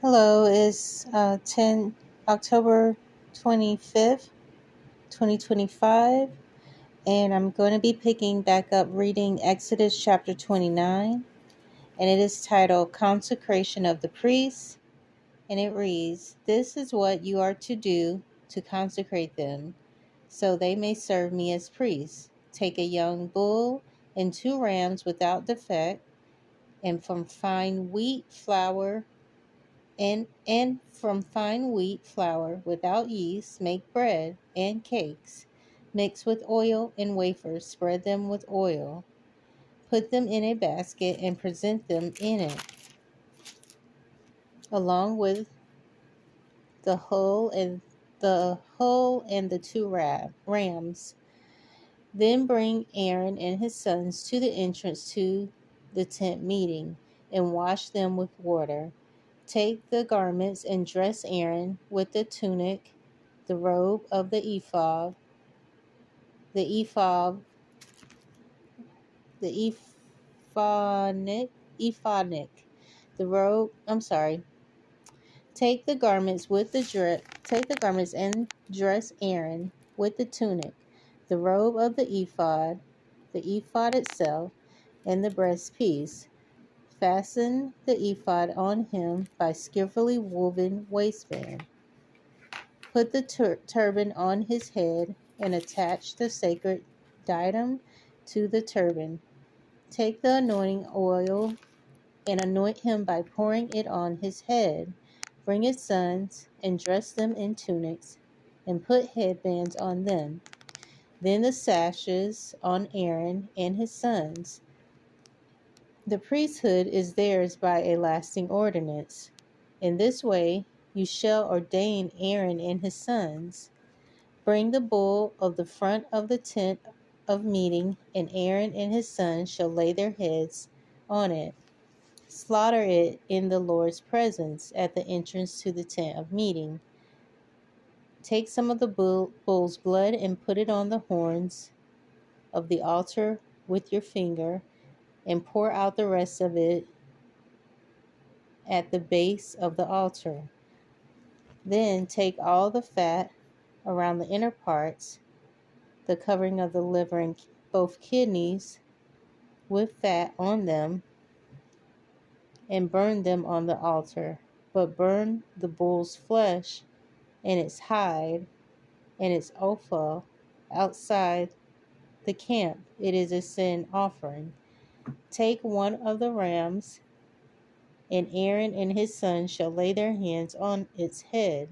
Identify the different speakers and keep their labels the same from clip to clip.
Speaker 1: Hello, it's 10 October 25th, 2025, and I'm going to be picking back up reading Exodus chapter 29, and it is titled Consecration of the Priests, and it reads, "This is what you are to do to consecrate them, so they may serve me as priests. Take a young bull and two rams without defect, and from fine wheat flour and from fine wheat flour without yeast make bread and cakes. Mix with oil and wafers, spread them with oil. Put them in a basket and present them in it, along with the hull and the two rams. Then bring Aaron and his sons to the entrance to the tent meeting and wash them with water. Take the garments and dress Aaron with the tunic, the robe of the the ephod, the ephonic, the robe. I'm sorry. Take the garments and dress Aaron with the tunic, the robe of the ephod itself, and the breastpiece. Fasten the ephod on him by skillfully woven waistband. Put the turban on his head and attach the sacred diadem to the turban. Take the anointing oil and anoint him by pouring it on his head. Bring his sons and dress them in tunics and put headbands on them. Then the sashes on Aaron and his sons. The priesthood is theirs by a lasting ordinance. In this way you shall ordain Aaron and his sons. Bring the bull of the front of the tent of meeting, and Aaron and his sons shall lay their heads on it. Slaughter it in the Lord's presence at the entrance to the tent of meeting. Take some of the bull's blood and put it on the horns of the altar with your finger, and pour out the rest of it at the base of the altar. Then take all the fat around the inner parts, the covering of the liver and both kidneys with fat on them, and burn them on the altar. But burn the bull's flesh and its hide and its offal outside the camp. It is a sin offering. Take one of the rams, and Aaron and his sons shall lay their hands on its head.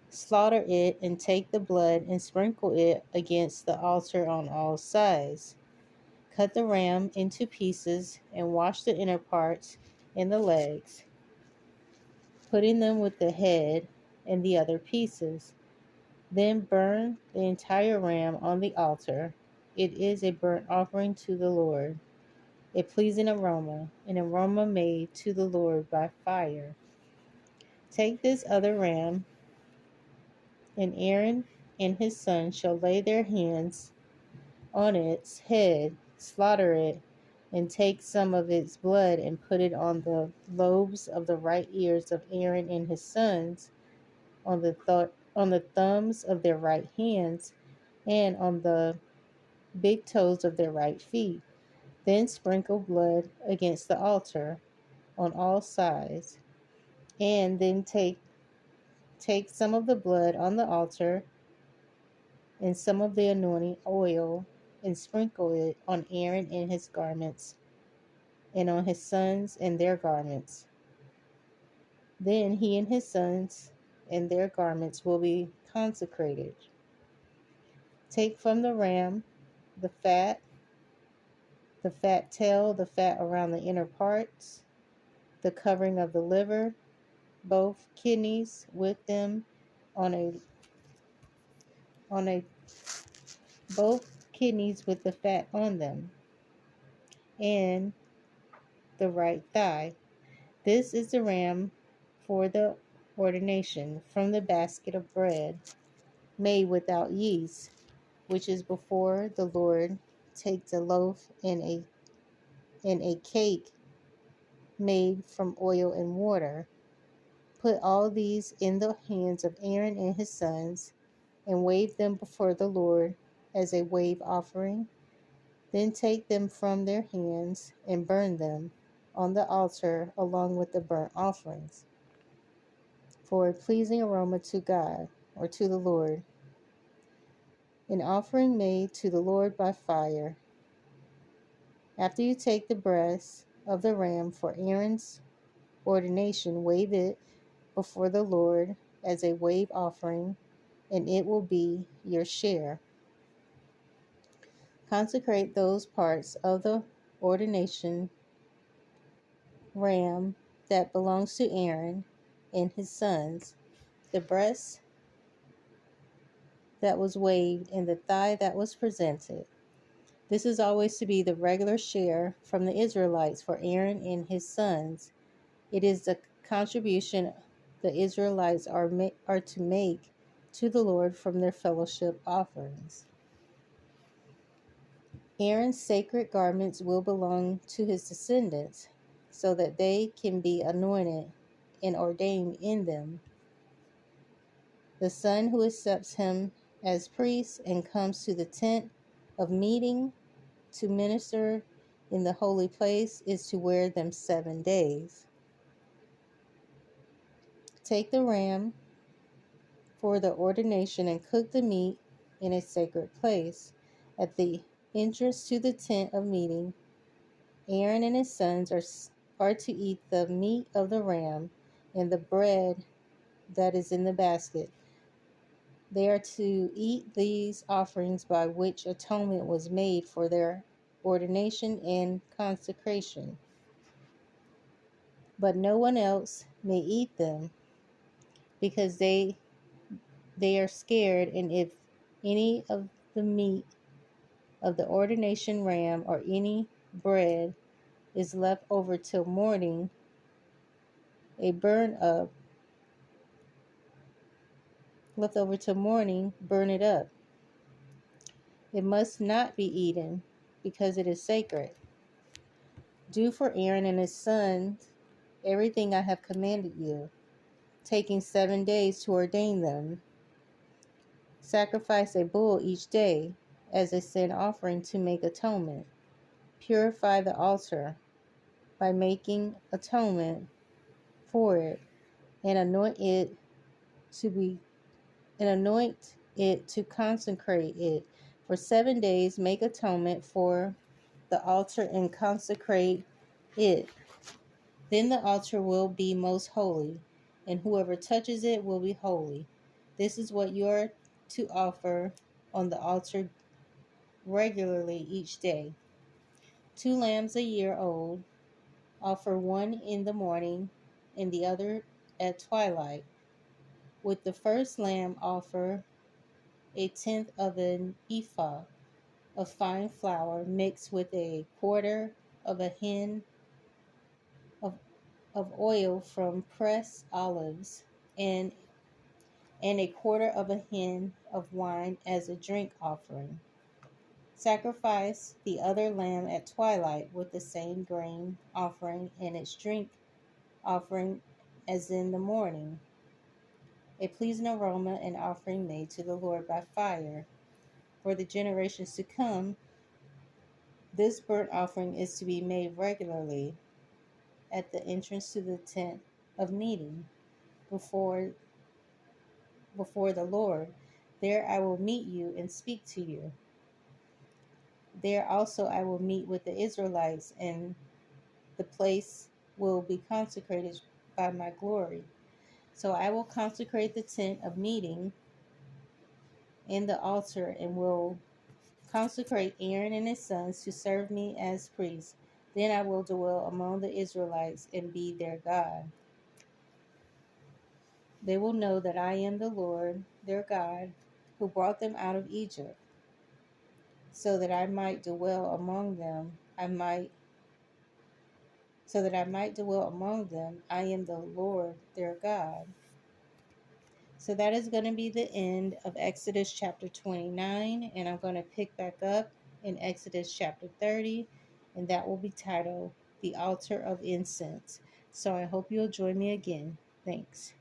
Speaker 1: Slaughter it and take the blood and sprinkle it against the altar on all sides. Cut the ram into pieces and wash the inner parts and the legs, putting them with the head and the other pieces. Then burn the entire ram on the altar. It is a burnt offering to the Lord, a pleasing aroma, an aroma made to the Lord by fire. Take this other ram, and Aaron and his sons shall lay their hands on its head, slaughter it, and take some of its blood and put it on the lobes of the right ears of Aaron and his sons, on the thumbs of their right hands, and on the big toes of their right feet. Then sprinkle blood against the altar on all sides, and then take some of the blood on the altar and some of the anointing oil, and sprinkle it on Aaron and his garments, and on his sons and their garments. Then he and his sons and their garments will be consecrated. Take from the ram the fat tail, the fat around the inner parts, the covering of the liver, both kidneys with them on a on a both kidneys with the fat on them, and the right thigh. This is the ram for the ordination from the basket of bread made without yeast, which is before the Lord. Take the loaf and a cake made from oil and water. Put all these in the hands of Aaron and his sons, and wave them before the Lord as a wave offering. Then take them from their hands and burn them on the altar along with the burnt offerings, for a pleasing aroma to God, or to the Lord, an offering made to the Lord by fire. After you take the breast of the ram for Aaron's ordination, wave it before the Lord as a wave offering, and it will be your share. Consecrate those parts of the ordination ram that belongs to Aaron and his sons, the breast that was waved and the thigh that was presented. This is always to be the regular share from the Israelites for Aaron and his sons. It is the contribution the Israelites are to make to the Lord from their fellowship offerings. Aaron's sacred garments will belong to his descendants, so that they can be anointed and ordained in them. The son who accepts him as priest and comes to the tent of meeting to minister in the holy place is to wear them 7 days. Take the ram for the ordination and cook the meat in a sacred place. At the entrance to the tent of meeting, Aaron and his sons are to eat the meat of the ram and the bread that is in the basket. They are to eat these offerings by which atonement was made for their ordination and consecration. But no one else may eat them, because they are scared, and if any of the meat of the ordination ram or any bread is left over till morning, burn it up. It must not be eaten, because it is sacred. Do for Aaron and his sons everything I have commanded you, taking 7 days to ordain them. Sacrifice a bull each day as a sin offering to make atonement. Purify the altar by making atonement for it, and anoint it to consecrate it. For 7 days make atonement for the altar and consecrate it. Then the altar will be most holy, and whoever touches it will be holy. This is what you are to offer on the altar regularly each day. 2 lambs a year old, offer one in the morning and the other at twilight. With the first lamb offer a tenth of an ephah of fine flour mixed with a quarter of a hin of oil from pressed olives, and a quarter of a hin of wine as a drink offering. Sacrifice the other lamb at twilight with the same grain offering and its drink offering as in the morning, a pleasing aroma and offering made to the Lord by fire. For the generations to come, this burnt offering is to be made regularly at the entrance to the tent of meeting before the Lord. There I will meet you and speak to you. There also I will meet with the Israelites, and the place will be consecrated by my glory. So I will consecrate the tent of meeting and the altar, and will consecrate Aaron and his sons to serve me as priests. Then I will dwell among the Israelites and be their God. They will know that I am the Lord, their God, who brought them out of Egypt, so that I might dwell among them. I am the Lord, their God. So that is going to be the end of Exodus chapter 29, and I'm going to pick back up in Exodus chapter 30, and that will be titled The Altar of Incense. So I hope you'll join me again. Thanks.